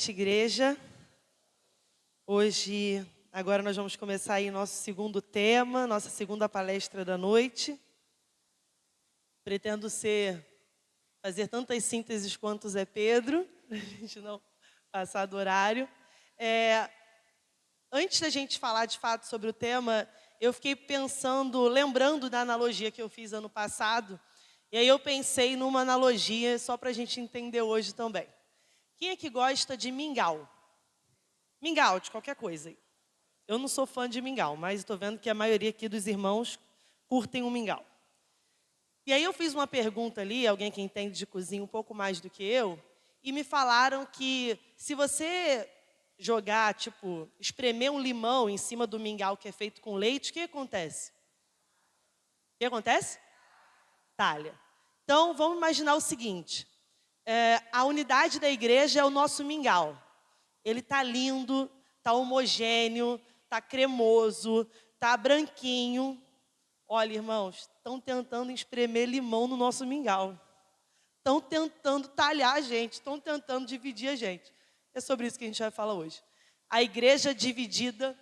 noite, igreja. Agora nós vamos começar aí nosso segundo tema, nossa segunda palestra da noite. Pretendo fazer tantas sínteses quanto Zé Pedro, para a gente não passar do horário. Antes da gente falar de fato sobre o tema, eu fiquei pensando, lembrando da analogia que eu fiz ano passado, e aí eu pensei numa analogia só para a gente entender hoje também. Quem é que gosta de mingau? Mingau, de qualquer coisa. Eu não sou fã de mingau, mas estou vendo que a maioria aqui dos irmãos curtem um mingau. E aí eu fiz uma pergunta ali, alguém que entende de cozinha um pouco mais do que eu, e me falaram que se você jogar, espremer um limão em cima do mingau que é feito com leite, o que acontece? O que acontece? Talha. Então, vamos imaginar o seguinte, a unidade da igreja é o nosso mingau. Ele está lindo, está homogêneo, está cremoso, está branquinho. Olha, irmãos, estão tentando espremer limão no nosso mingau. Estão tentando talhar a gente, estão tentando dividir a gente. É sobre isso que a gente vai falar hoje. A igreja dividida,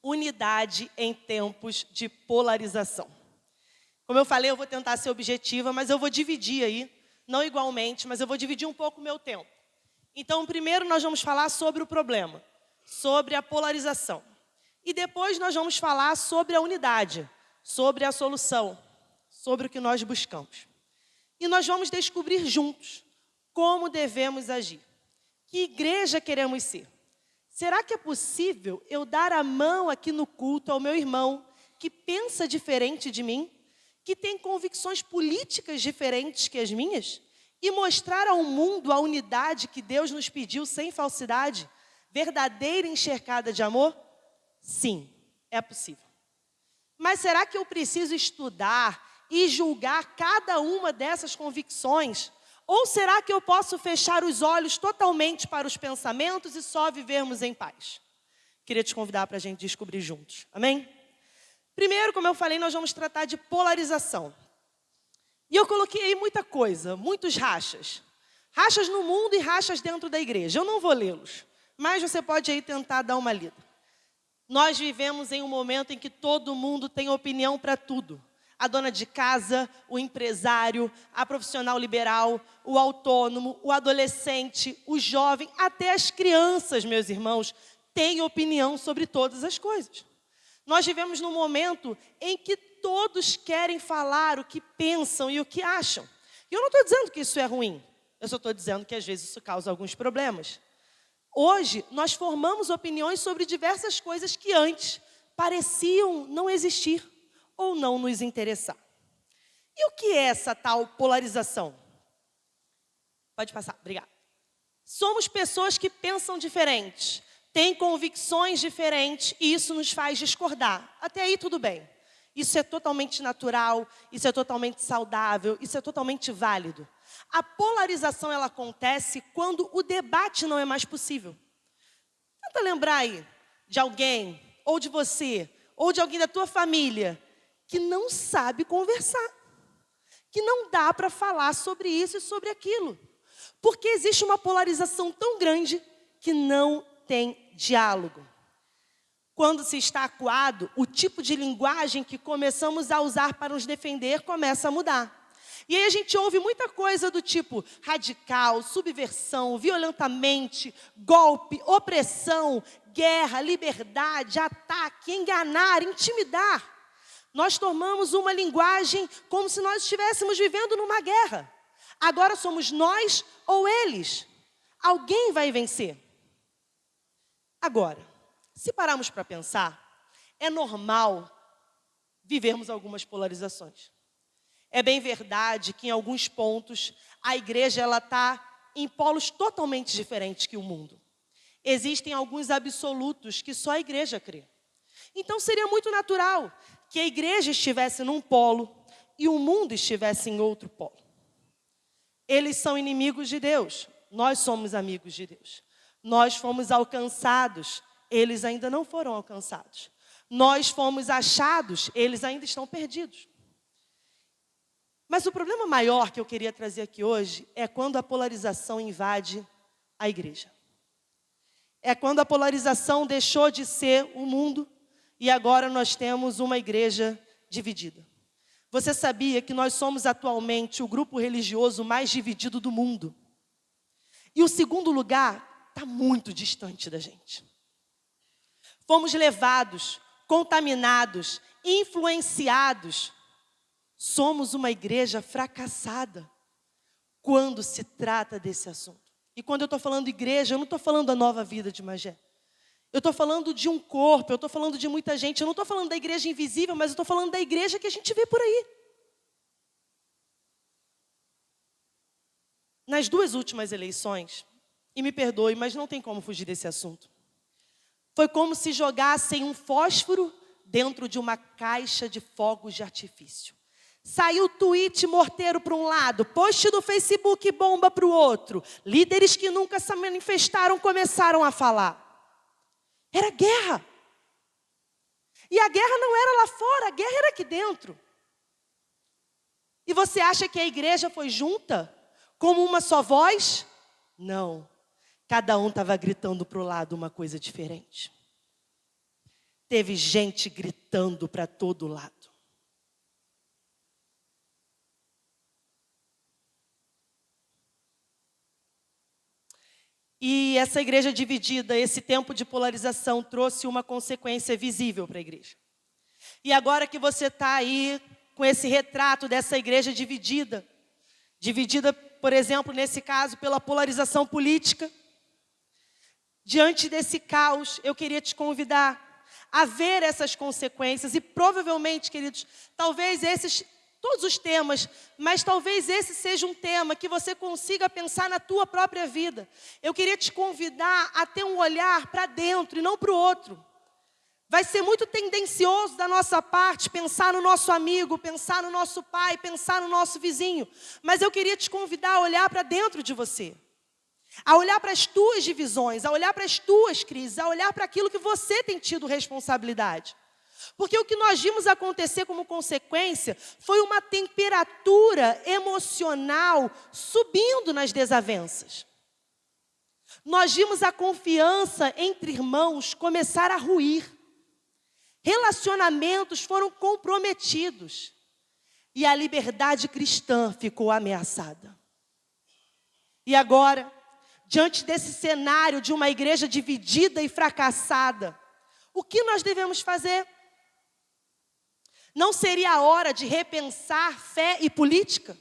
unidade em tempos de polarização. Como eu falei, eu vou tentar ser objetiva, mas eu vou dividir aí, não igualmente, mas eu vou dividir um pouco o meu tempo. Então, primeiro nós vamos falar sobre o problema, sobre a polarização. E depois nós vamos falar sobre a unidade, sobre a solução, sobre o que nós buscamos. E nós vamos descobrir juntos como devemos agir. Que igreja queremos ser? Será que é possível eu dar a mão aqui no culto ao meu irmão que pensa diferente de mim, que tem convicções políticas diferentes que as minhas, e mostrar ao mundo a unidade que Deus nos pediu sem falsidade, verdadeira e encharcada de amor? Sim, é possível. Mas será que eu preciso estudar e julgar cada uma dessas convicções? Ou será que eu posso fechar os olhos totalmente para os pensamentos e só vivermos em paz? Queria te convidar para a gente descobrir juntos. Amém? Primeiro, como eu falei, nós vamos tratar de polarização. E eu coloquei aí muita coisa, muitos rachas. Rachas no mundo e rachas dentro da igreja. Eu não vou lê-los, mas você pode aí tentar dar uma lida. Nós vivemos em um momento em que todo mundo tem opinião para tudo. A dona de casa, o empresário, a profissional liberal, o autônomo, o adolescente, o jovem, até as crianças, meus irmãos, têm opinião sobre todas as coisas. Nós vivemos num momento em que todos querem falar o que pensam e o que acham. E eu não estou dizendo que isso é ruim. Eu só estou dizendo que às vezes isso causa alguns problemas. Hoje, nós formamos opiniões sobre diversas coisas que antes pareciam não existir ou não nos interessar. E o que é essa tal polarização? Pode passar, obrigada. Somos pessoas que pensam diferentes, têm convicções diferentes e isso nos faz discordar. Até aí tudo bem. Isso é totalmente natural, isso é totalmente saudável, isso é totalmente válido. A polarização ela acontece quando o debate não é mais possível. Tenta lembrar aí de alguém, ou de você, ou de alguém da tua família, que não sabe conversar. Que não dá para falar sobre isso e sobre aquilo. Porque existe uma polarização tão grande que não tem diálogo. Quando se está acuado, o tipo de linguagem que começamos a usar para nos defender começa a mudar. E aí a gente ouve muita coisa do tipo radical, subversão, violentamente, golpe, opressão, guerra, liberdade, ataque, enganar, intimidar. Nós tomamos uma linguagem como se nós estivéssemos vivendo numa guerra. Agora somos nós ou eles. Alguém vai vencer. Agora, se pararmos para pensar, é normal vivermos algumas polarizações. É bem verdade que em alguns pontos a igreja está em polos totalmente diferentes que o mundo. Existem alguns absolutos que só a igreja crê. Então seria muito natural que a igreja estivesse num polo e o mundo estivesse em outro polo. Eles são inimigos de Deus, nós somos amigos de Deus. Nós fomos alcançados, eles ainda não foram alcançados. Nós fomos achados, eles ainda estão perdidos. Mas o problema maior que eu queria trazer aqui hoje é quando a polarização invade a igreja. É quando a polarização deixou de ser o mundo e agora nós temos uma igreja dividida. Você sabia que nós somos atualmente o grupo religioso mais dividido do mundo? E o segundo lugar está muito distante da gente. Fomos levados, contaminados, influenciados. Somos uma igreja fracassada quando se trata desse assunto. E quando eu estou falando igreja, eu não estou falando da Nova Vida de Magé. Eu estou falando de um corpo, eu estou falando de muita gente. Eu não estou falando da igreja invisível, mas eu estou falando da igreja que a gente vê por aí. Nas 2 últimas eleições, e me perdoe, mas não tem como fugir desse assunto, foi como se jogassem um fósforo dentro de uma caixa de fogos de artifício. Saiu tweet morteiro para um lado, post do Facebook bomba para o outro. Líderes que nunca se manifestaram começaram a falar. Era guerra. E a guerra não era lá fora, a guerra era aqui dentro. E você acha que a igreja foi junta? Como uma só voz? Não. Cada um estava gritando para o lado uma coisa diferente. Teve gente gritando para todo lado. E essa igreja dividida, esse tempo de polarização trouxe uma consequência visível para a igreja. E agora que você está aí com esse retrato dessa igreja dividida, por exemplo, nesse caso, pela polarização política, diante desse caos, eu queria te convidar a ver essas consequências e provavelmente, queridos, talvez todos os temas, mas talvez esse seja um tema que você consiga pensar na tua própria vida. Eu queria te convidar a ter um olhar para dentro e não para o outro. Vai ser muito tendencioso da nossa parte pensar no nosso amigo, pensar no nosso pai, pensar no nosso vizinho. Mas eu queria te convidar a olhar para dentro de você. A olhar para as tuas divisões, a olhar para as tuas crises, a olhar para aquilo que você tem tido responsabilidade. Porque o que nós vimos acontecer como consequência foi uma temperatura emocional subindo nas desavenças. Nós vimos a confiança entre irmãos começar a ruir. Relacionamentos foram comprometidos. E a liberdade cristã ficou ameaçada. E agora, diante desse cenário de uma igreja dividida e fracassada, o que nós devemos fazer? Não seria a hora de repensar fé e política?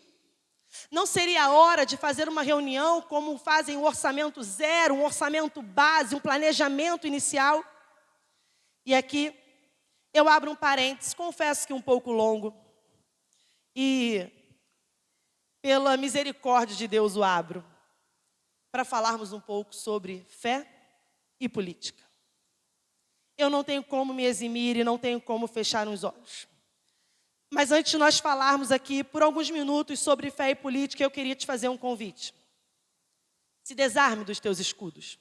Não seria a hora de fazer uma reunião como fazem um orçamento zero, um orçamento base, um planejamento inicial? E aqui eu abro um parênteses, confesso que um pouco longo. E pela misericórdia de Deus o abro, para falarmos um pouco sobre fé e política. Eu não tenho como me eximir e não tenho como fechar os olhos. Mas antes de nós falarmos aqui por alguns minutos sobre fé e política, eu queria te fazer um convite. Se desarme dos teus escudos.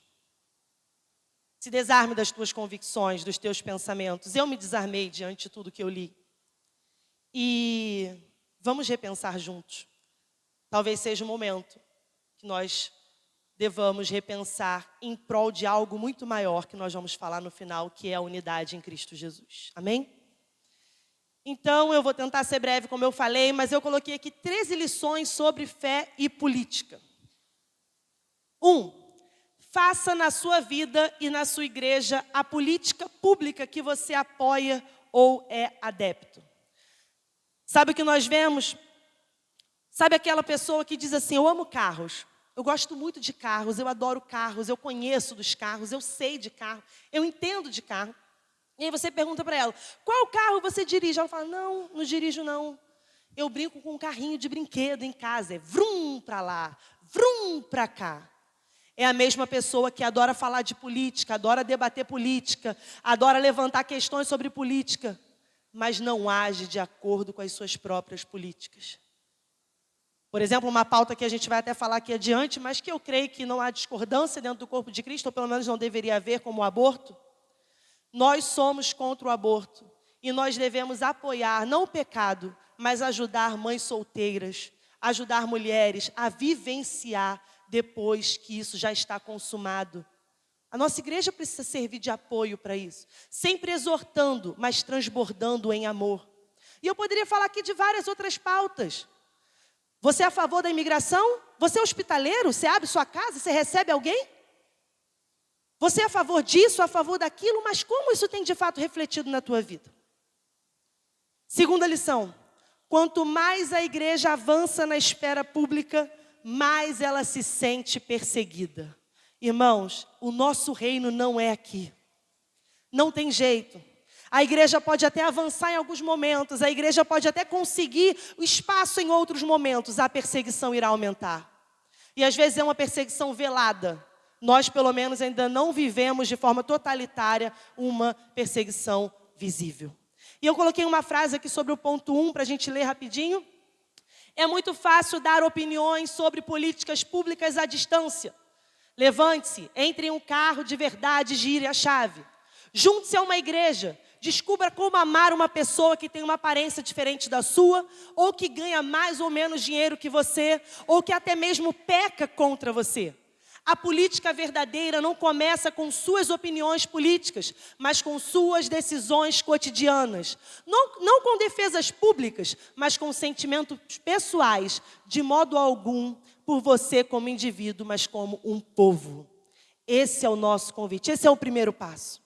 Se desarme das tuas convicções, dos teus pensamentos. Eu me desarmei diante de tudo que eu li. E vamos repensar juntos. Talvez seja o momento que nós devamos repensar em prol de algo muito maior que nós vamos falar no final, que é a unidade em Cristo Jesus. Amém? Então, eu vou tentar ser breve, como eu falei, mas eu coloquei aqui 13 lições sobre fé e política. 1. Faça na sua vida e na sua igreja a política pública que você apoia ou é adepto. Sabe o que nós vemos? Sabe aquela pessoa que diz assim, eu amo carros, eu gosto muito de carros, eu adoro carros, eu conheço dos carros, eu sei de carro, eu entendo de carro. E aí você pergunta para ela, qual carro você dirige? Ela fala, não dirijo não. Eu brinco com um carrinho de brinquedo em casa, é vrum para lá, vrum para cá. É a mesma pessoa que adora falar de política, adora debater política, adora levantar questões sobre política, mas não age de acordo com as suas próprias políticas. Por exemplo, uma pauta que a gente vai até falar aqui adiante, mas que eu creio que não há discordância dentro do corpo de Cristo, ou pelo menos não deveria haver, como o aborto. Nós somos contra o aborto e nós devemos apoiar, não o pecado, mas ajudar mães solteiras, ajudar mulheres a vivenciar depois que isso já está consumado, A nossa igreja precisa servir de apoio para isso. Sempre exortando, mas transbordando em amor. E eu poderia falar aqui de várias outras pautas. Você é a favor da imigração? Você é hospitaleiro? Você abre sua casa? Você recebe alguém? Você é a favor disso, a favor daquilo? Mas como isso tem de fato refletido na tua vida? Segunda lição. Quanto mais a igreja avança na esfera pública, mais ela se sente perseguida. Irmãos, o nosso reino não é aqui. Não tem jeito. A igreja pode até avançar em alguns momentos, a igreja pode até conseguir o espaço em outros momentos, a perseguição irá aumentar. E às vezes é uma perseguição velada. Nós, pelo menos, ainda não vivemos de forma totalitária uma perseguição visível. E eu coloquei uma frase aqui sobre o ponto 1 para a gente ler rapidinho. É muito fácil dar opiniões sobre políticas públicas à distância. Levante-se, entre em um carro de verdade e gire a chave. Junte-se a uma igreja. Descubra como amar uma pessoa que tem uma aparência diferente da sua, ou que ganha mais ou menos dinheiro que você, ou que até mesmo peca contra você. A política verdadeira não começa com suas opiniões políticas, mas com suas decisões cotidianas. Não com defesas públicas, mas com sentimentos pessoais, de modo algum por você como indivíduo, mas como um povo. Esse é o nosso convite, esse é o primeiro passo.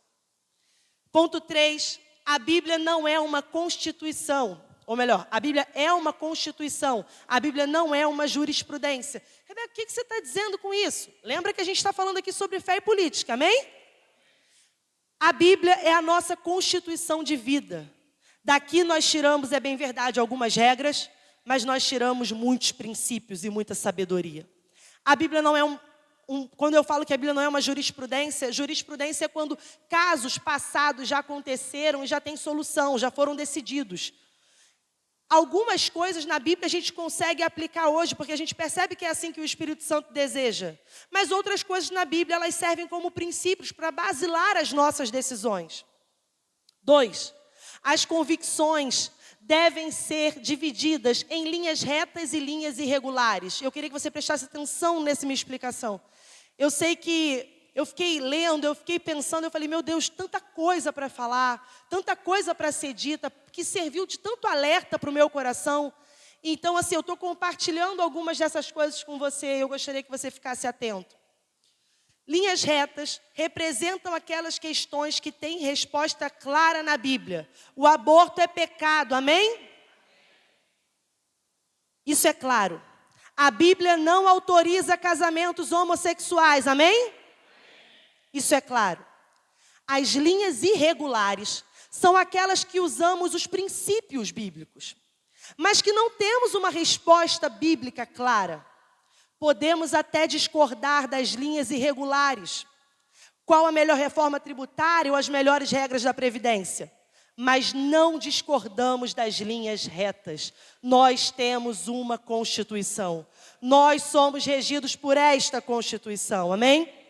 Ponto 3, a Bíblia não é uma constituição. Ou melhor, a Bíblia é uma constituição. A Bíblia não é uma jurisprudência. Rebeca, o que você está dizendo com isso? Lembra que a gente está falando aqui sobre fé e política, amém? A Bíblia é a nossa constituição de vida. Daqui nós tiramos, é bem verdade, algumas regras, mas nós tiramos muitos princípios e muita sabedoria. A Bíblia não é quando eu falo que a Bíblia não é uma jurisprudência, jurisprudência é quando casos passados já aconteceram e já tem solução, já foram decididos. Algumas coisas na Bíblia a gente consegue aplicar hoje, porque a gente percebe que é assim que o Espírito Santo deseja. Mas outras coisas na Bíblia, elas servem como princípios para basilar as nossas decisões. 2, as convicções devem ser divididas em linhas retas e linhas irregulares. Eu queria que você prestasse atenção nessa minha explicação. Eu sei que eu fiquei lendo, eu fiquei pensando, eu falei, meu Deus, tanta coisa para falar, tanta coisa para ser dita, que serviu de tanto alerta para o meu coração. Então, assim, eu estou compartilhando algumas dessas coisas com você, eu gostaria que você ficasse atento. Linhas retas representam aquelas questões que têm resposta clara na Bíblia. O aborto é pecado, amém? Isso é claro. A Bíblia não autoriza casamentos homossexuais, amém? Isso é claro. As linhas irregulares são aquelas que usamos os princípios bíblicos, mas que não temos uma resposta bíblica clara. Podemos até discordar das linhas irregulares. Qual a melhor reforma tributária ou as melhores regras da Previdência? Mas não discordamos das linhas retas. Nós temos uma Constituição. Nós somos regidos por esta Constituição, amém?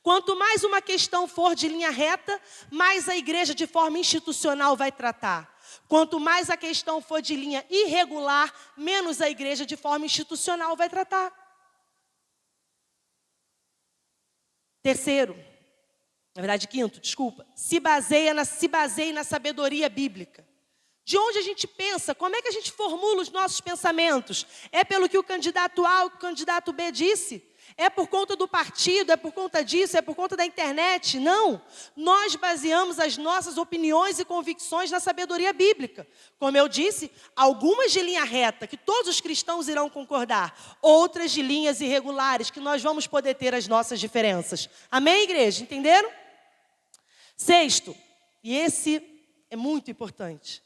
Quanto mais uma questão for de linha reta, mais a igreja de forma institucional vai tratar. Quanto mais a questão for de linha irregular, menos a igreja de forma institucional vai tratar. Terceiro, na verdade quinto, desculpa, se baseie na sabedoria bíblica. De onde a gente pensa? Como é que a gente formula os nossos pensamentos? É pelo que o candidato A ou o candidato B disse? É por conta do partido? É por conta disso? É por conta da internet? Não. Nós baseamos as nossas opiniões e convicções na sabedoria bíblica. Como eu disse, algumas de linha reta, que todos os cristãos irão concordar. Outras de linhas irregulares, que nós vamos poder ter as nossas diferenças. Amém, igreja? Entenderam? Sexto, e esse é muito importante.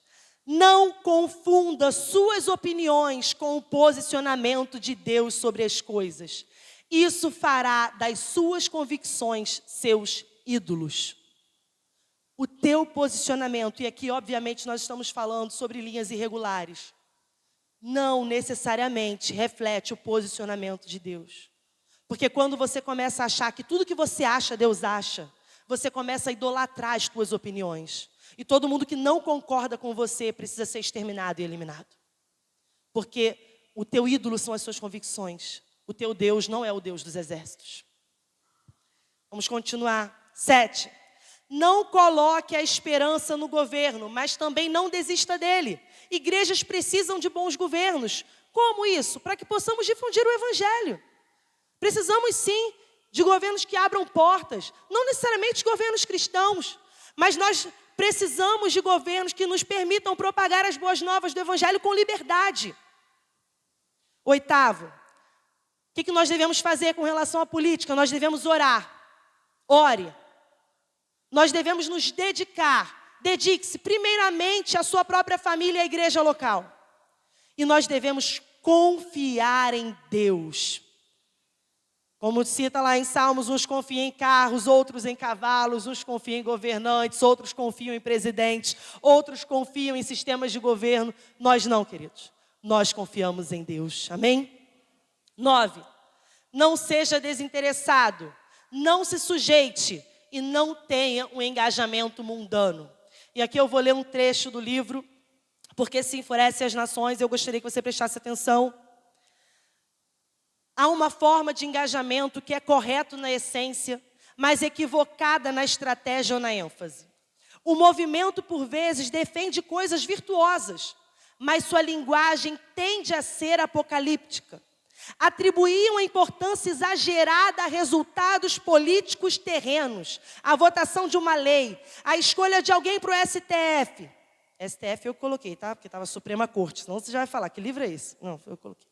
Não confunda suas opiniões com o posicionamento de Deus sobre as coisas. Isso fará das suas convicções seus ídolos. O teu posicionamento, e aqui obviamente nós estamos falando sobre linhas irregulares, não necessariamente reflete o posicionamento de Deus. Porque quando você começa a achar que tudo que você acha, Deus acha, você começa a idolatrar as tuas opiniões. E todo mundo que não concorda com você precisa ser exterminado e eliminado. Porque o teu ídolo são as suas convicções. O teu Deus não é o Deus dos exércitos. Vamos continuar. 7. Não coloque a esperança no governo, mas também não desista dele. Igrejas precisam de bons governos. Como isso? Para que possamos difundir o evangelho. Precisamos sim de governos que abram portas, não necessariamente governos cristãos, mas nós precisamos de governos que nos permitam propagar as boas novas do evangelho com liberdade. 8. O que nós devemos fazer com relação à política? Nós devemos orar. Ore. Nós devemos nos dedicar. Dedique-se primeiramente à sua própria família e à igreja local. E nós devemos confiar em Deus. Como cita lá em Salmos, uns confiam em carros, outros em cavalos, uns confiam em governantes, outros confiam em presidentes, outros confiam em sistemas de governo. Nós não, queridos. Nós confiamos em Deus. Amém? 9. Não seja desinteressado. Não se sujeite e não tenha um engajamento mundano. E aqui eu vou ler um trecho do livro, porque se enfurece as nações, eu gostaria que você prestasse atenção. Há uma forma de engajamento que é correto na essência, mas equivocada na estratégia ou na ênfase. O movimento, por vezes, defende coisas virtuosas, mas sua linguagem tende a ser apocalíptica. Atribuir uma importância exagerada a resultados políticos terrenos, a votação de uma lei, a escolha de alguém para o STF. STF eu coloquei, tá? Porque estava Suprema Corte, senão você já vai falar, que livro é esse? Não, eu coloquei.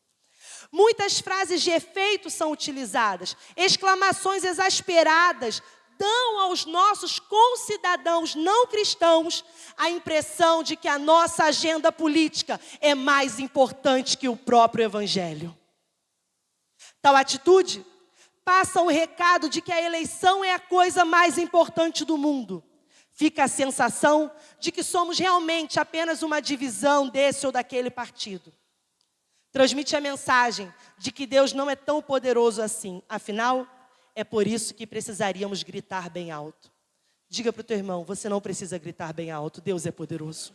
Muitas frases de efeito são utilizadas, exclamações exasperadas dão aos nossos concidadãos não cristãos a impressão de que a nossa agenda política é mais importante que o próprio evangelho. Tal atitude passa o recado de que a eleição é a coisa mais importante do mundo. Fica a sensação de que somos realmente apenas uma divisão desse ou daquele partido. Transmite a mensagem de que Deus não é tão poderoso assim. Afinal, é por isso que precisaríamos gritar bem alto. Diga para o teu irmão, você não precisa gritar bem alto, Deus é poderoso.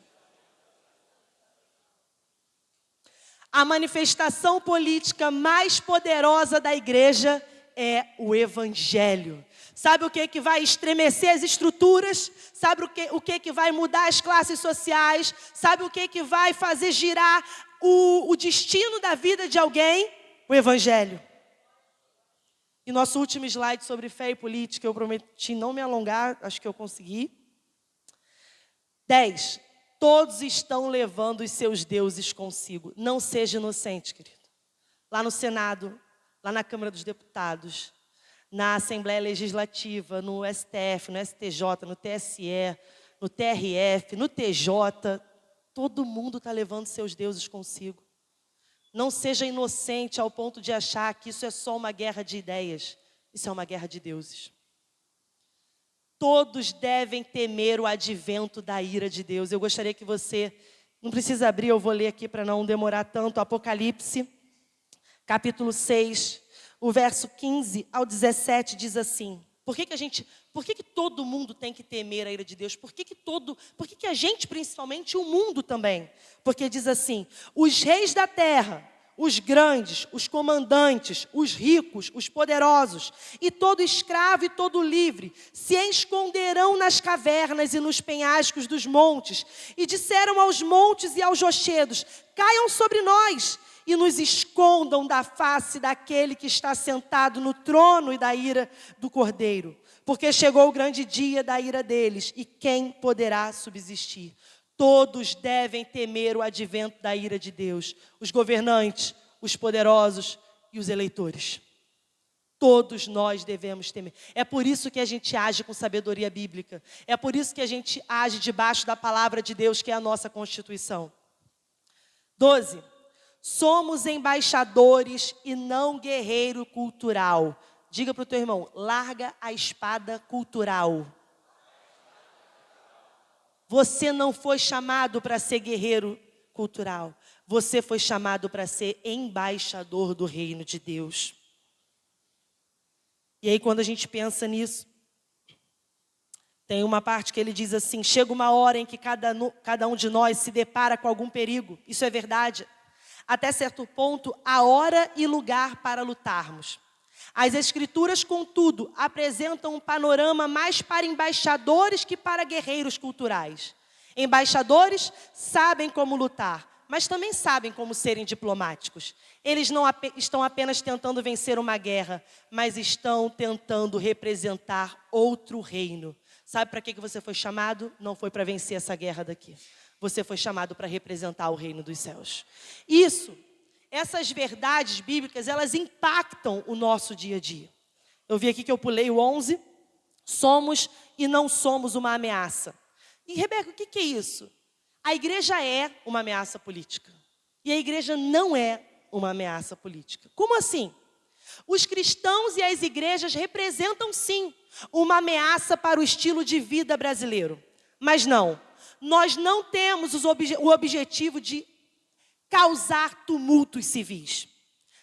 A manifestação política mais poderosa da igreja é o evangelho. Sabe o que vai estremecer as estruturas? Sabe o que vai mudar as classes sociais? Sabe o que vai fazer girar o destino da vida de alguém? O evangelho. E nosso último slide sobre fé e política, eu prometi não me alongar, acho que eu consegui. 10. Todos estão levando os seus deuses consigo. Não seja inocente, querido. Lá no Senado, lá na Câmara dos Deputados, na Assembleia Legislativa, no STF, no STJ, no TSE, no TRF, no TJ, todo mundo está levando seus deuses consigo. Não seja inocente ao ponto de achar que isso é só uma guerra de ideias. Isso é uma guerra de deuses. Todos devem temer o advento da ira de Deus. Eu gostaria que você, não precisa abrir, eu vou ler aqui para não demorar tanto. Apocalipse, capítulo 6, o verso 15 ao 17 diz assim. Por que todo mundo tem que temer a ira de Deus? Por que a gente, principalmente, o mundo também? Porque diz assim, os reis da terra, os grandes, os comandantes, os ricos, os poderosos, e todo escravo e todo livre, se esconderão nas cavernas e nos penhascos dos montes, e disseram aos montes e aos rochedos, caiam sobre nós, e nos escondam da face daquele que está sentado no trono e da ira do Cordeiro. Porque chegou o grande dia da ira deles, e quem poderá subsistir? Todos devem temer o advento da ira de Deus. Os governantes, os poderosos e os eleitores. Todos nós devemos temer. É por isso que a gente age com sabedoria bíblica. É por isso que a gente age debaixo da palavra de Deus, que é a nossa Constituição. 12. Somos embaixadores e não guerreiro cultural. Diga para o teu irmão, larga a espada cultural. Você não foi chamado para ser guerreiro cultural. Você foi chamado para ser embaixador do reino de Deus. E aí quando a gente pensa nisso, tem uma parte que ele diz assim, chega uma hora em que cada um de nós se depara com algum perigo. Isso é verdade. Até certo ponto, há hora e lugar para lutarmos. As Escrituras, contudo, apresentam um panorama mais para embaixadores que para guerreiros culturais. Embaixadores sabem como lutar, mas também sabem como serem diplomáticos. Eles não estão apenas tentando vencer uma guerra, mas estão tentando representar outro reino. Sabe para que você foi chamado? Não foi para vencer essa guerra daqui. Você foi chamado para representar o reino dos céus. Essas verdades bíblicas, elas impactam o nosso dia a dia. Eu vi aqui que eu pulei o 11. Somos e não somos uma ameaça. E, Rebeca, o que é isso? A igreja é uma ameaça política. E a igreja não é uma ameaça política. Como assim? Os cristãos e as igrejas representam, sim, uma ameaça para o estilo de vida brasileiro. Mas não, nós não temos o objetivo de causar tumultos civis.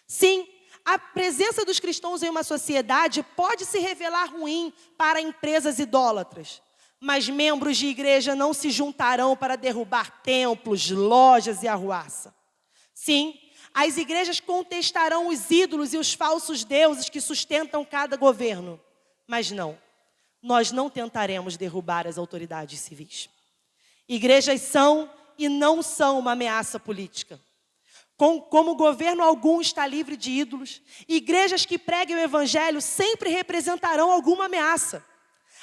Sim, a presença dos cristãos em uma sociedade pode se revelar ruim para empresas idólatras. Mas membros de igreja não se juntarão para derrubar templos, lojas e arruaça. Sim, as igrejas contestarão os ídolos e os falsos deuses que sustentam cada governo. Mas não, nós não tentaremos derrubar as autoridades civis. Igrejas são e não são uma ameaça política. Como governo algum está livre de ídolos, igrejas que preguem o evangelho sempre representarão alguma ameaça.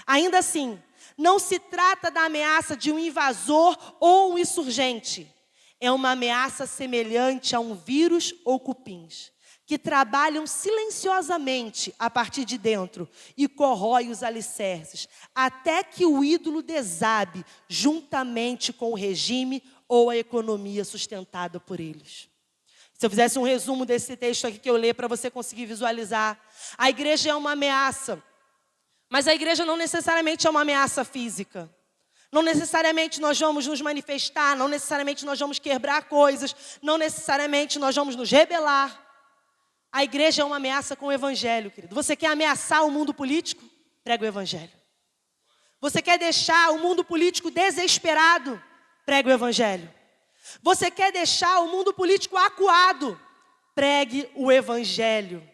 Ainda assim, não se trata da ameaça de um invasor ou um insurgente. É uma ameaça semelhante a um vírus ou cupins, que trabalham silenciosamente a partir de dentro e corrói os alicerces, até que o ídolo desabe juntamente com o regime ou a economia sustentada por eles. Se eu fizesse um resumo desse texto aqui que eu li para você conseguir visualizar, a igreja é uma ameaça, mas a igreja não necessariamente é uma ameaça física. Não necessariamente nós vamos nos manifestar, não necessariamente nós vamos quebrar coisas, não necessariamente nós vamos nos rebelar. A igreja é uma ameaça com o evangelho, querido. Você quer ameaçar o mundo político? Prega o evangelho. Você quer deixar o mundo político desesperado? Prega o evangelho. Você quer deixar o mundo político acuado? Pregue o evangelho.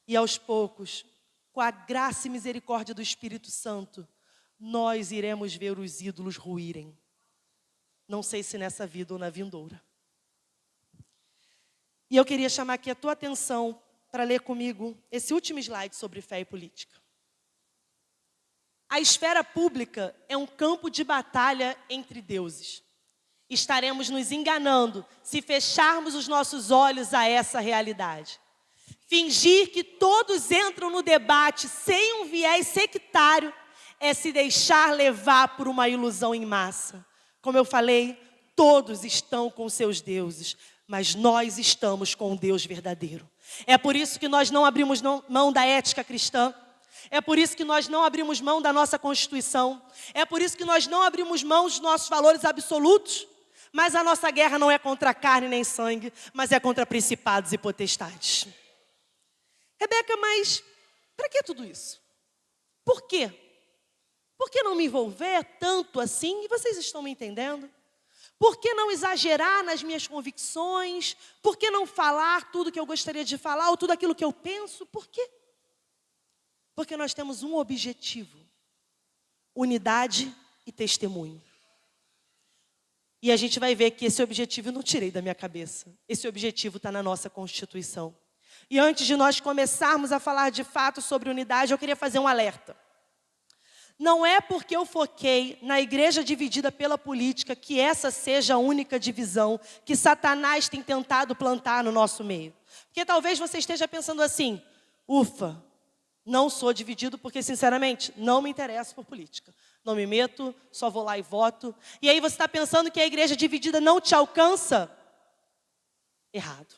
E aos poucos, com a graça e misericórdia do Espírito Santo, nós iremos ver os ídolos ruírem. Não sei se nessa vida ou na vindoura. E eu queria chamar aqui a tua atenção para ler comigo esse último slide sobre fé e política. A esfera pública é um campo de batalha entre deuses. Estaremos nos enganando se fecharmos os nossos olhos a essa realidade. Fingir que todos entram no debate sem um viés sectário é se deixar levar por uma ilusão em massa. Como eu falei, todos estão com seus deuses, mas nós estamos com o Deus verdadeiro. É por isso que nós não abrimos mão da ética cristã. É por isso que nós não abrimos mão da nossa Constituição. É por isso que nós não abrimos mão dos nossos valores absolutos. Mas a nossa guerra não é contra carne nem sangue, mas é contra principados e potestades. Rebeca, mas para que tudo isso? Por quê? Por que não me envolver tanto assim? E vocês estão me entendendo? Por que não exagerar nas minhas convicções? Por que não falar tudo que eu gostaria de falar ou tudo aquilo que eu penso? Por quê? Porque nós temos um objetivo: unidade e testemunho. E a gente vai ver que esse objetivo eu não tirei da minha cabeça. Esse objetivo está na nossa Constituição. E antes de nós começarmos a falar de fato sobre unidade, eu queria fazer um alerta. Não é porque eu foquei na igreja dividida pela política que essa seja a única divisão que Satanás tem tentado plantar no nosso meio. Porque talvez você esteja pensando assim: ufa, não sou dividido porque, sinceramente, não me interesso por política. Não me meto, só vou lá e voto. E aí você está pensando que a igreja dividida não te alcança? Errado.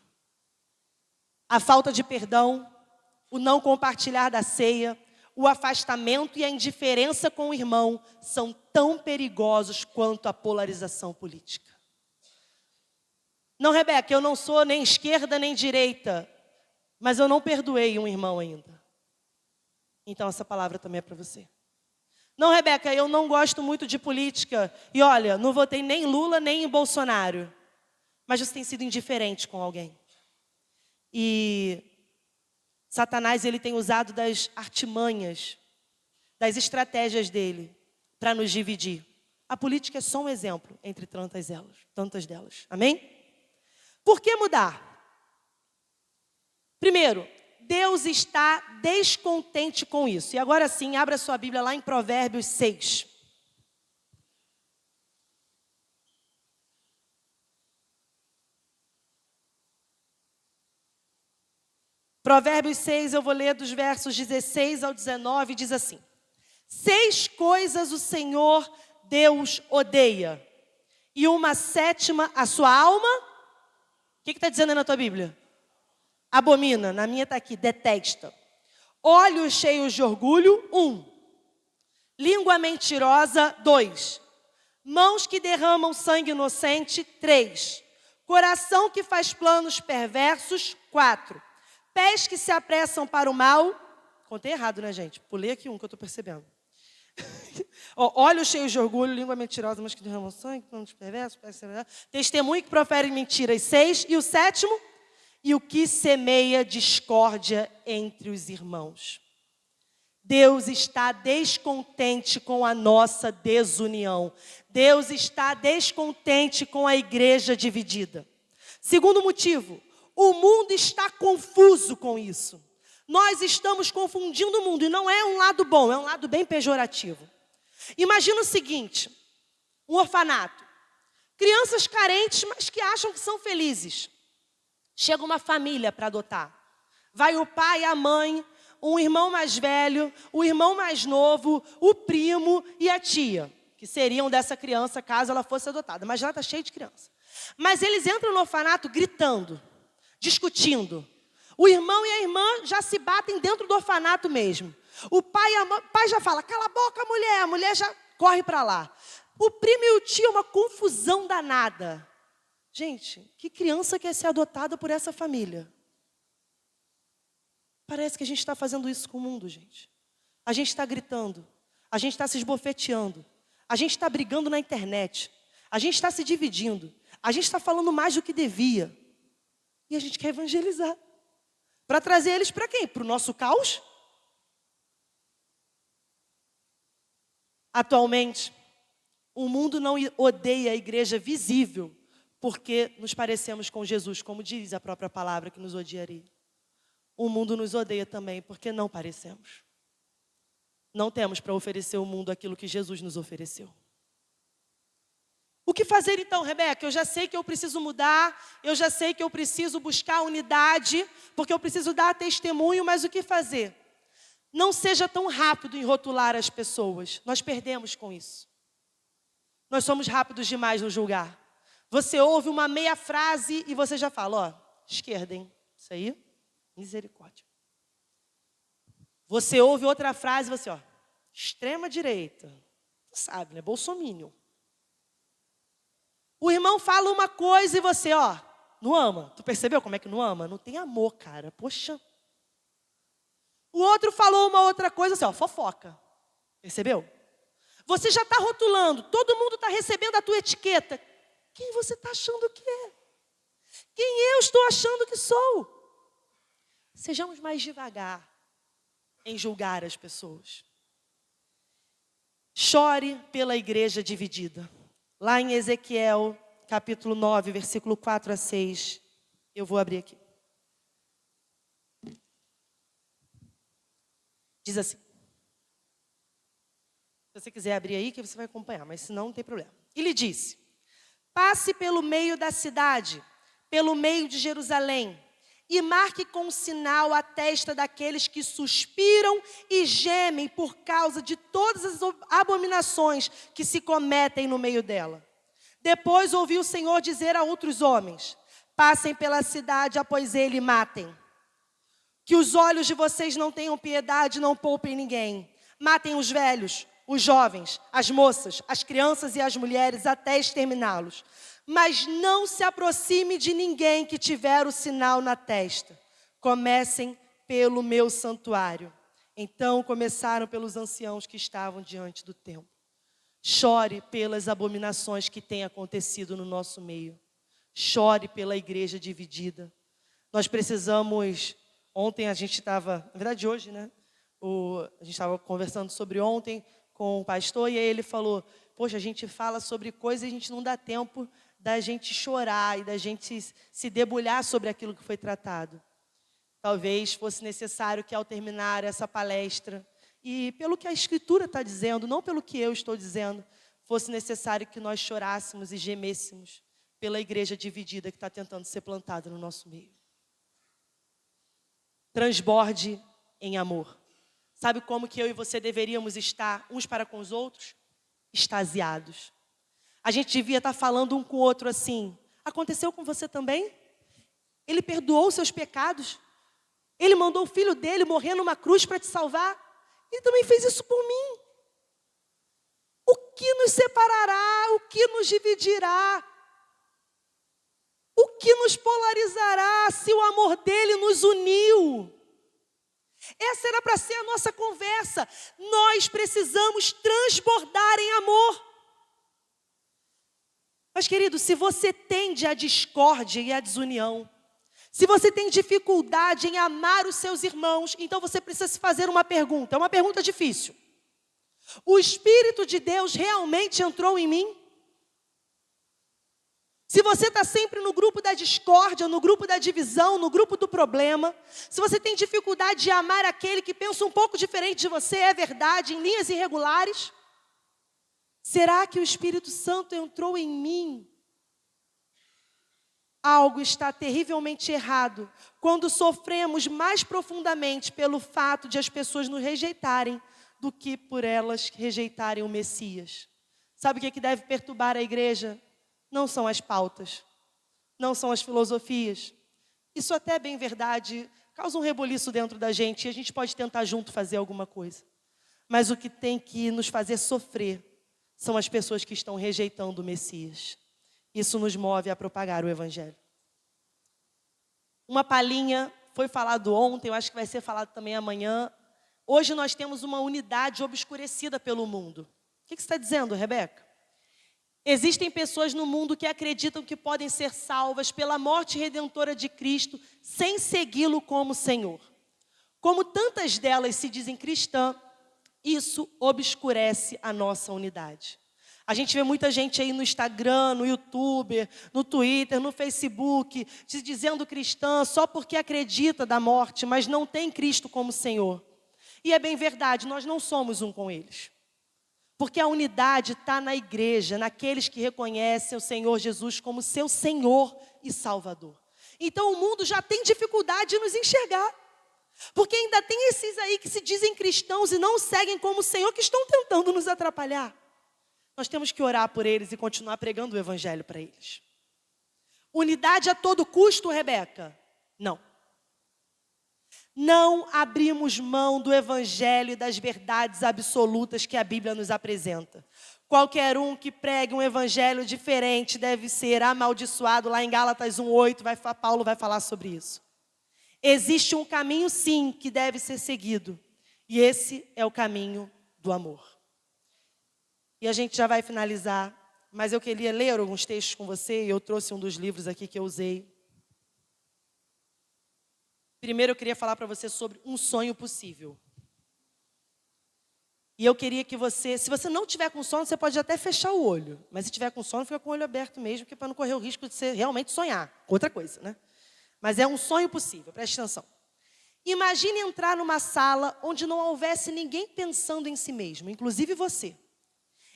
A falta de perdão, o não compartilhar da ceia, o afastamento e a indiferença com o irmão são tão perigosos quanto a polarização política. Não, Rebeca, eu não sou nem esquerda nem direita, mas eu não perdoei um irmão ainda. Então essa palavra também é para você. Não, Rebeca, eu não gosto muito de política. E olha, não votei nem em Lula nem em Bolsonaro. Mas você tem sido indiferente com alguém. E Satanás, ele tem usado das artimanhas, das estratégias dele para nos dividir. A política é só um exemplo entre tantas delas. Amém? Por que mudar? Primeiro, Deus está descontente com isso. E agora sim, abra sua Bíblia lá em Provérbios 6. Provérbios 6, eu vou ler dos versos 16 ao 19, diz assim: 6 coisas o Senhor Deus odeia, e uma sétima a sua alma. O que está dizendo aí na tua Bíblia? Abomina. Na minha está aqui, detesta. Olhos cheios de orgulho, 1. Língua mentirosa, 2. Mãos que derramam sangue inocente, 3. Coração que faz planos perversos, 4. Pés que se apressam para o mal. Contei errado, né, gente? Pulei aqui um que eu estou percebendo. Olhos cheios de orgulho, língua mentirosa, mas que derramam sangue, planos perversos, testemunho que profere mentiras, 6. E o 7, e o que semeia discórdia entre os irmãos. Deus está descontente com a nossa desunião. Deus está descontente com a igreja dividida. Segundo motivo, o mundo está confuso com isso. Nós estamos confundindo o mundo, e não é um lado bom, é um lado bem pejorativo. Imagina o seguinte, um orfanato. Crianças carentes, mas que acham que são felizes. Chega uma família para adotar. Vai o pai, a mãe, um irmão mais velho, o irmão mais novo, o primo e a tia, que seriam dessa criança caso ela fosse adotada. Mas lá está cheio de criança. Mas eles entram no orfanato gritando, discutindo. O irmão e a irmã já se batem dentro do orfanato mesmo. O pai já fala, cala a boca, mulher. A mulher já corre para lá. O primo e o tio, uma confusão danada. Gente, que criança quer ser adotada por essa família? Parece que a gente está fazendo isso com o mundo, gente. A gente está gritando. A gente está se esbofeteando. A gente está brigando na internet. A gente está se dividindo. A gente está falando mais do que devia. E a gente quer evangelizar. Para trazer eles para quem? Para o nosso caos? Atualmente, o mundo não odeia a igreja visível, porque nos parecemos com Jesus, como diz a própria palavra que nos odiaria. O mundo nos odeia também, porque não parecemos. Não temos para oferecer ao mundo aquilo que Jesus nos ofereceu. O que fazer então, Rebeca? Eu já sei que eu preciso mudar, eu já sei que eu preciso buscar unidade, porque eu preciso dar testemunho, mas o que fazer? Não seja tão rápido em rotular as pessoas. Nós perdemos com isso. Nós somos rápidos demais no julgar. Você ouve uma meia frase e você já fala, ó, esquerda, hein? Isso aí, misericórdia. Você ouve outra frase e você, ó, extrema direita. Você sabe, né? Bolsominion. O irmão fala uma coisa e você, ó, não ama. Tu percebeu como é que não ama? Não tem amor, cara. Poxa. O outro falou uma outra coisa, assim, ó, fofoca. Percebeu? Você já está rotulando. Todo mundo está recebendo a tua etiqueta. Quem você está achando que é? Quem eu estou achando que sou? Sejamos mais devagar em julgar as pessoas. Chore pela igreja dividida. Lá em Ezequiel, capítulo 9, versículo 4 a 6. Eu vou abrir aqui. Diz assim. Se você quiser abrir aí, que você vai acompanhar, mas senão não tem problema. Ele disse, passe pelo meio da cidade, pelo meio de Jerusalém, e marque com sinal a testa daqueles que suspiram e gemem por causa de todas as abominações que se cometem no meio dela. Depois ouviu o Senhor dizer a outros homens, passem pela cidade após ele e matem. Que os olhos de vocês não tenham piedade, não poupem ninguém. Matem os velhos, os jovens, as moças, as crianças e as mulheres até exterminá-los. Mas não se aproxime de ninguém que tiver o sinal na testa. Comecem pelo meu santuário. Então começaram pelos anciãos que estavam diante do templo. Chore pelas abominações que têm acontecido no nosso meio. Chore pela igreja dividida. Nós precisamos Ontem a gente estava, na verdade hoje, né? A gente estava conversando sobre ontem com o pastor e aí ele falou, poxa, a gente fala sobre coisas e a gente não dá tempo da gente chorar e da gente se debulhar sobre aquilo que foi tratado. Talvez fosse necessário que ao terminar essa palestra, e pelo que a Escritura está dizendo, não pelo que eu estou dizendo, fosse necessário que nós chorássemos e gemêssemos pela igreja dividida que está tentando ser plantada no nosso meio. Transborde em amor. Sabe como que eu e você deveríamos estar uns para com os outros? Extasiados. A gente devia estar falando um com o outro assim, aconteceu com você também? Ele perdoou os seus pecados? Ele mandou o filho dele morrer numa cruz para te salvar? Ele também fez isso por mim. O que nos separará? O que nos dividirá? O que nos polarizará se o amor dele nos uniu? Essa era para ser a nossa conversa. Nós precisamos transbordar em amor. Mas, querido, se você tende à discórdia e à desunião, se você tem dificuldade em amar os seus irmãos, então você precisa se fazer uma pergunta. É uma pergunta difícil. O Espírito de Deus realmente entrou em mim? Se você está sempre no grupo da discórdia, no grupo da divisão, no grupo do problema, se você tem dificuldade de amar aquele que pensa um pouco diferente de você, é verdade, em linhas irregulares, será que o Espírito Santo entrou em mim? Algo está terrivelmente errado quando sofremos mais profundamente pelo fato de as pessoas nos rejeitarem do que por elas rejeitarem o Messias. Sabe o que deve perturbar a igreja? Não são as pautas, não são as filosofias. Isso até é bem verdade, causa um reboliço dentro da gente e a gente pode tentar junto fazer alguma coisa. Mas o que tem que nos fazer sofrer são as pessoas que estão rejeitando o Messias. Isso nos move a propagar o Evangelho. Uma palhinha, foi falado ontem, eu acho que vai ser falado também amanhã. Hoje nós temos uma unidade obscurecida pelo mundo. O que você está dizendo, Rebeca? Existem pessoas no mundo que acreditam que podem ser salvas pela morte redentora de Cristo sem segui-lo como Senhor. Como tantas delas se dizem cristãs, isso obscurece a nossa unidade. A gente vê muita gente aí no Instagram, no YouTube, no Twitter, no Facebook, se dizendo cristã só porque acredita da morte, mas não tem Cristo como Senhor. E é bem verdade, nós não somos um com eles. Porque a unidade está na igreja, naqueles que reconhecem o Senhor Jesus como seu Senhor e Salvador. Então o mundo já tem dificuldade de nos enxergar. Porque ainda tem esses aí que se dizem cristãos e não seguem como Senhor, que estão tentando nos atrapalhar. Nós temos que orar por eles e continuar pregando o Evangelho para eles. Unidade a todo custo, Rebeca? Não. Não abrimos mão do Evangelho e das verdades absolutas que a Bíblia nos apresenta. Qualquer um que pregue um Evangelho diferente deve ser amaldiçoado. Lá em Gálatas 1:8, Paulo vai falar sobre isso. Existe um caminho, sim, que deve ser seguido. E esse é o caminho do amor. E a gente já vai finalizar, mas eu queria ler alguns textos com você, e eu trouxe um dos livros aqui que eu usei. Primeiro eu queria falar para você sobre um sonho possível. E eu queria que você, se você não tiver com sono, você pode até fechar o olho. Mas se tiver com sono, fica com o olho aberto mesmo, que é para não correr o risco de você realmente sonhar. Outra coisa, né? Mas é um sonho possível, preste atenção. Imagine entrar numa sala onde não houvesse ninguém pensando em si mesmo, inclusive você.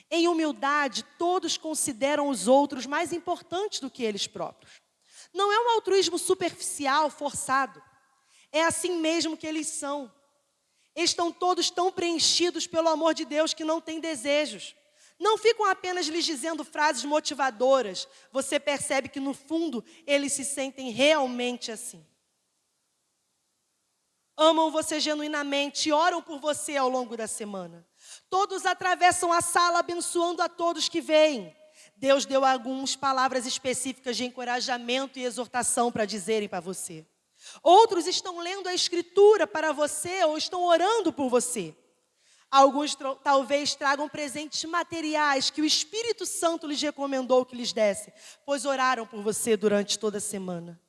Em humildade, todos consideram os outros mais importantes do que eles próprios. Não é um altruísmo superficial, forçado. É assim mesmo que eles são. Estão todos tão preenchidos pelo amor de Deus que não têm desejos. Não ficam apenas lhes dizendo frases motivadoras. Você percebe que no fundo eles se sentem realmente assim. Amam você genuinamente e oram por você ao longo da semana. Todos atravessam a sala abençoando a todos que veem. Deus deu algumas palavras específicas de encorajamento e exortação para dizerem para você. Outros estão lendo a Escritura para você ou estão orando por você. Alguns talvez tragam presentes materiais que o Espírito Santo lhes recomendou que lhes desse, pois oraram por você durante toda a semana.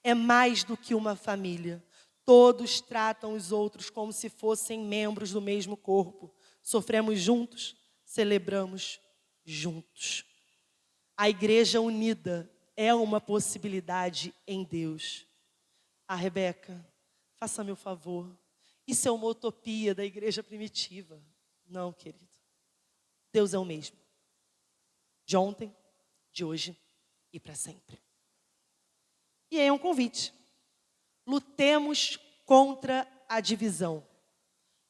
É mais do que uma família. Todos tratam os outros como se fossem membros do mesmo corpo. Sofremos juntos, celebramos juntos. A igreja unida é uma possibilidade em Deus. Rebeca, faça-me o favor. Isso é uma utopia da igreja primitiva. Não, querido. Deus é o mesmo. De ontem, de hoje e para sempre. E aí é um convite. Lutemos contra a divisão.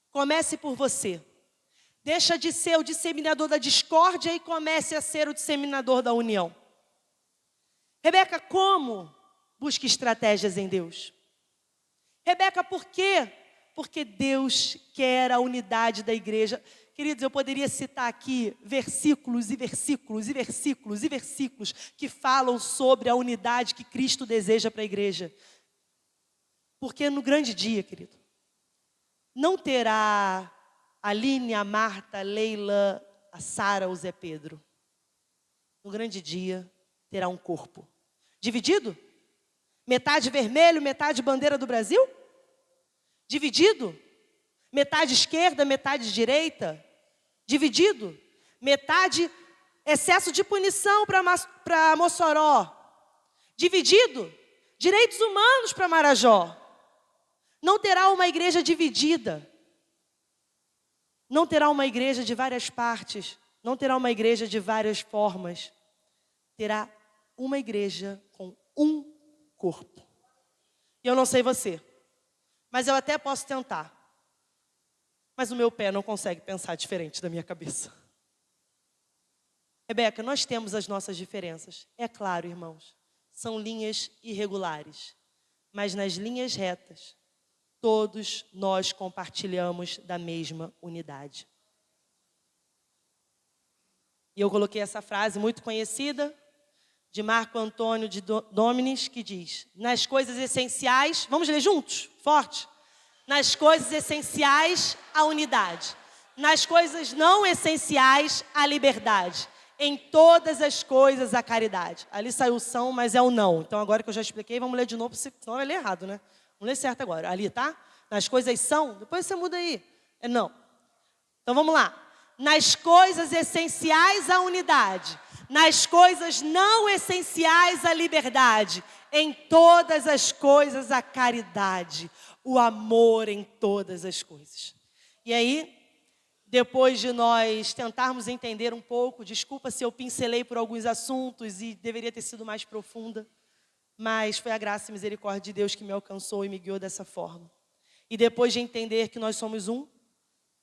Comece por você. Deixa de ser o disseminador da discórdia e comece a ser o disseminador da união. Rebeca, como? Busque estratégias em Deus. Rebeca, por quê? Porque Deus quer a unidade da igreja. Queridos, eu poderia citar aqui versículos e versículos e versículos e versículos que falam sobre a unidade que Cristo deseja para a igreja. Porque no grande dia, querido, não terá a Aline, a Marta, a Leila, a Sara, o Zé Pedro. No grande dia, terá um corpo. Dividido? Metade vermelho, metade bandeira do Brasil? Dividido? Metade esquerda, metade direita? Dividido? Metade excesso de punição para Mossoró? Dividido? Direitos humanos para Marajó? Não terá uma igreja dividida. Não terá uma igreja de várias partes. Não terá uma igreja de várias formas. Terá uma igreja com um corpo. E eu não sei você, mas eu até posso tentar. Mas o meu pé não consegue pensar diferente da minha cabeça. Rebeca, nós temos as nossas diferenças. É claro, irmãos, são linhas irregulares. Mas nas linhas retas, todos nós compartilhamos da mesma unidade. E eu coloquei essa frase muito conhecida de Marco Antônio de Dominis, que diz: nas coisas essenciais, vamos ler juntos? Forte. Nas coisas essenciais, a unidade. Nas coisas não essenciais, a liberdade. Em todas as coisas, a caridade. Ali saiu o são, mas é o não. Então, agora que eu já expliquei, vamos ler de novo, senão vai ler errado, né? Vamos ler certo agora. Ali, tá? Nas coisas são, depois você muda aí. É não. Então, vamos lá. Nas coisas essenciais, a unidade. Nas coisas não essenciais, a liberdade. Em todas as coisas, a caridade. O amor em todas as coisas. E aí, depois de nós tentarmos entender um pouco, desculpa se eu pincelei por alguns assuntos e deveria ter sido mais profunda, mas foi a graça e misericórdia de Deus que me alcançou e me guiou dessa forma. E depois de entender que nós somos um,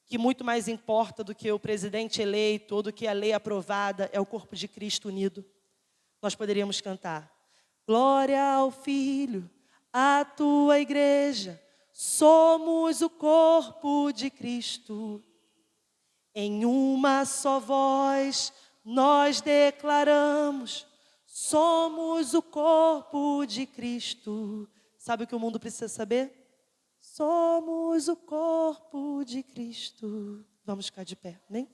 que muito mais importa do que o presidente eleito ou do que a lei aprovada é o corpo de Cristo unido, nós poderíamos cantar: glória ao Filho, à tua igreja, somos o corpo de Cristo. Em uma só voz nós declaramos, somos o corpo de Cristo. Sabe o que o mundo precisa saber? Somos o corpo de Cristo. Vamos ficar de pé, amém?